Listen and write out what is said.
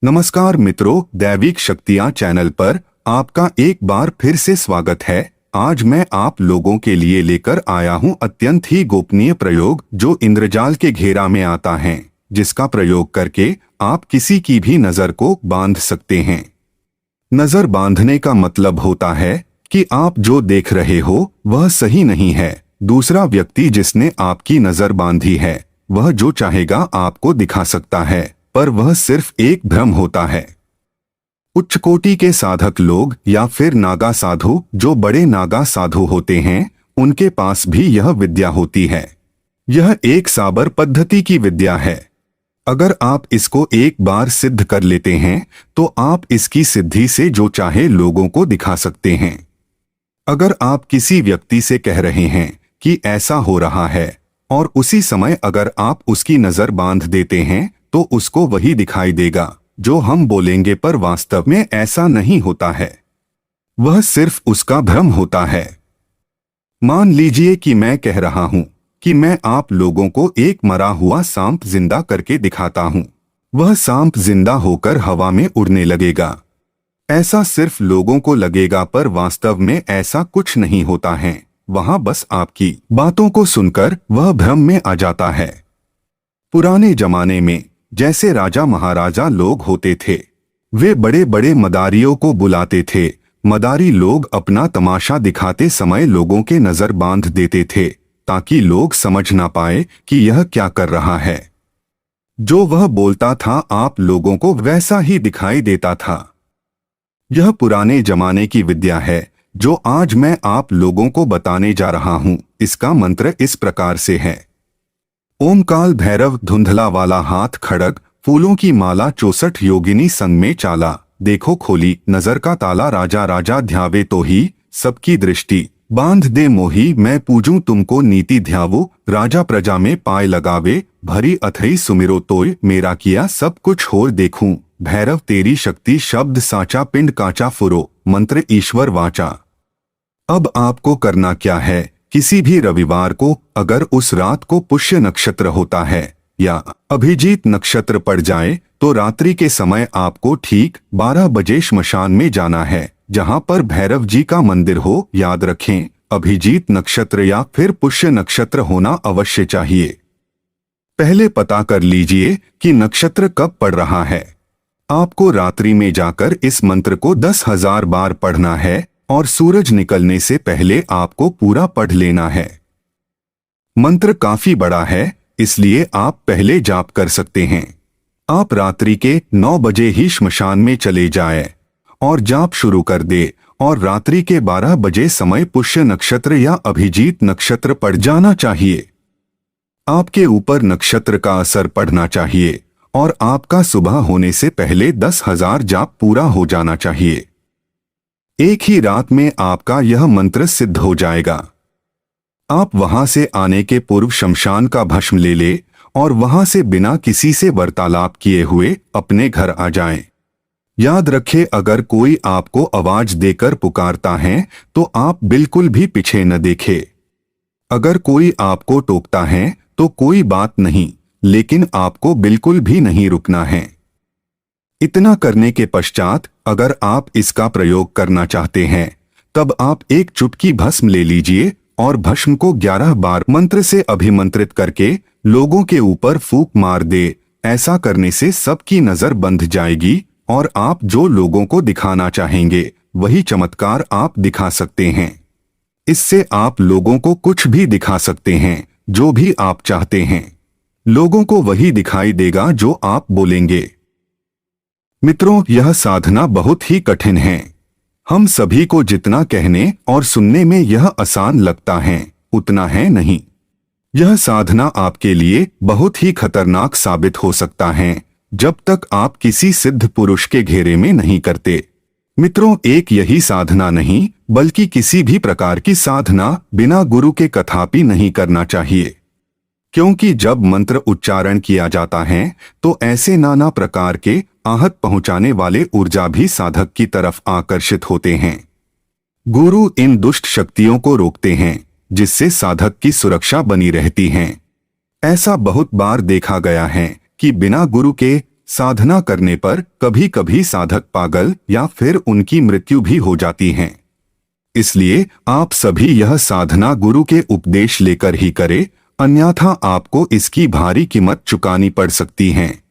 नमस्कार मित्रों, दैविक शक्तियां चैनल पर आपका एक बार फिर से स्वागत है। आज मैं आप लोगों के लिए लेकर आया हूं अत्यंत ही गोपनीय प्रयोग जो इंद्रजाल के घेरा में आता है, जिसका प्रयोग करके आप किसी की भी नजर को बांध सकते हैं। नजर बांधने का मतलब होता है कि आप जो देख रहे हो वह सही नहीं है। दूसरा व्यक्ति जिसने आपकी नजर बांधी है वह जो चाहेगा आपको दिखा सकता है, पर वह सिर्फ एक भ्रम होता है। उच्च कोटि के साधक लोग या फिर नागा साधु, जो बड़े नागा साधु होते हैं, उनके पास भी यह विद्या होती है। यह एक साबर पद्धति की विद्या है। अगर आप इसको एक बार सिद्ध कर लेते हैं तो आप इसकी सिद्धि से जो चाहे लोगों को दिखा सकते हैं। अगर आप किसी व्यक्ति से कह रहे हैं कि ऐसा हो रहा है और उसी समय अगर आप उसकी नजर बांध देते हैं तो उसको वही दिखाई देगा जो हम बोलेंगे, पर वास्तव में ऐसा नहीं होता है। वह सिर्फ उसका भ्रम होता है। मान लीजिए कि मैं कह रहा हूं कि मैं आप लोगों को एक मरा हुआ सांप जिंदा करके दिखाता हूं। वह सांप जिंदा होकर हवा में उड़ने लगेगा। ऐसा सिर्फ लोगों को लगेगा, पर वास्तव में ऐसा कुछ नहीं होता है। वहां बस आपकी बातों को सुनकर वह भ्रम में आ जाता है। पुराने जमाने में जैसे राजा महाराजा लोग होते थे, वे बड़े बड़े मदारियों को बुलाते थे। मदारी लोग अपना तमाशा दिखाते समय लोगों के नजर बांध देते थे ताकि लोग समझ ना पाए कि यह क्या कर रहा है। जो वह बोलता था आप लोगों को वैसा ही दिखाई देता था। यह पुराने जमाने की विद्या है जो आज मैं आप लोगों को बताने जा रहा हूं। इसका मंत्र इस प्रकार से है। ओम काल भैरव धुंधला वाला हाथ खड़ग, फूलों की माला 64 योगिनी संग में चाला। देखो खोली नजर का ताला, राजा राजा ध्यावे तो ही सबकी दृष्टि। बांध दे मोही मैं पूजूं तुमको नीति ध्यावो। राजा प्रजा में पाय लगावे, भरी अथई सुमिरो तोय। मेरा किया सब कुछ होर देखूं, भैरव तेरी शक्ति। शब्द साचा पिंड काचा फुरो, मंत्र ईश्वर वाचा। अब आपको करना क्या है, किसी भी रविवार को अगर उस रात को पुष्य नक्षत्र होता है या अभिजीत नक्षत्र पड़ जाए तो रात्रि के समय आपको ठीक 12 बजे श्मशान में जाना है, जहां पर भैरव जी का मंदिर हो। याद रखें, अभिजीत नक्षत्र या फिर पुष्य नक्षत्र होना अवश्य चाहिए। पहले पता कर लीजिए कि नक्षत्र कब पड़ रहा है। आपको रात्रि में जाकर इस मंत्र को 10,000 बार पढ़ना है और सूरज निकलने से पहले आपको पूरा पढ़ लेना है। मंत्र काफी बड़ा है, इसलिए आप पहले जाप कर सकते हैं। आप रात्रि के 9 बजे ही श्मशान में चले जाएं और जाप शुरू कर दे, और रात्रि के 12 बजे समय पुष्य नक्षत्र या अभिजीत नक्षत्र पड़ जाना चाहिए। आपके ऊपर नक्षत्र का असर पड़ना चाहिए और आपका सुबह होने से पहले 10,000 जाप पूरा हो जाना चाहिए। एक ही रात में आपका यह मंत्र सिद्ध हो जाएगा। आप वहां से आने के पूर्व शमशान का भस्म ले ले और वहां से बिना किसी से वार्तालाप किए हुए अपने घर आ जाएं। याद रखें, अगर कोई आपको आवाज देकर पुकारता है तो आप बिल्कुल भी पीछे न देखें। अगर कोई आपको टोकता है तो कोई बात नहीं, लेकिन आपको बिल्कुल भी नहीं रुकना है। इतना करने के पश्चात अगर आप इसका प्रयोग करना चाहते हैं तब आप एक चुटकी भस्म ले लीजिए और भस्म को 11 बार मंत्र से अभिमंत्रित करके लोगों के ऊपर फूंक मार दे। ऐसा करने से सबकी नजर बंध जाएगी और आप जो लोगों को दिखाना चाहेंगे वही चमत्कार आप दिखा सकते हैं। इससे आप लोगों को कुछ भी दिखा सकते हैं, जो भी आप चाहते हैं। लोगों को वही दिखाई देगा जो आप बोलेंगे। मित्रों, यह साधना बहुत ही कठिन है। हम सभी को जितना कहने और सुनने में यह आसान लगता है, उतना है नहीं। यह साधना आपके लिए बहुत ही खतरनाक साबित हो सकता है जब तक आप किसी सिद्ध पुरुष के घेरे में नहीं करते। मित्रों, एक यही साधना नहीं बल्कि किसी भी प्रकार की साधना बिना गुरु के कदापि नहीं करना चाहिए, क्योंकि जब मंत्र उच्चारण किया जाता है तो ऐसे नाना प्रकार के आहत पहुंचाने वाले ऊर्जा भी साधक की तरफ आकर्षित होते हैं। गुरु इन दुष्ट शक्तियों को रोकते हैं, जिससे साधक की सुरक्षा बनी रहती है। ऐसा बहुत बार देखा गया है कि बिना गुरु के साधना करने पर कभी कभी साधक पागल या फिर उनकी मृत्यु भी हो जाती है। इसलिए आप सभी यह साधना गुरु के उपदेश लेकर ही करें, अन्यथा आपको इसकी भारी कीमत चुकानी पड़ सकती है।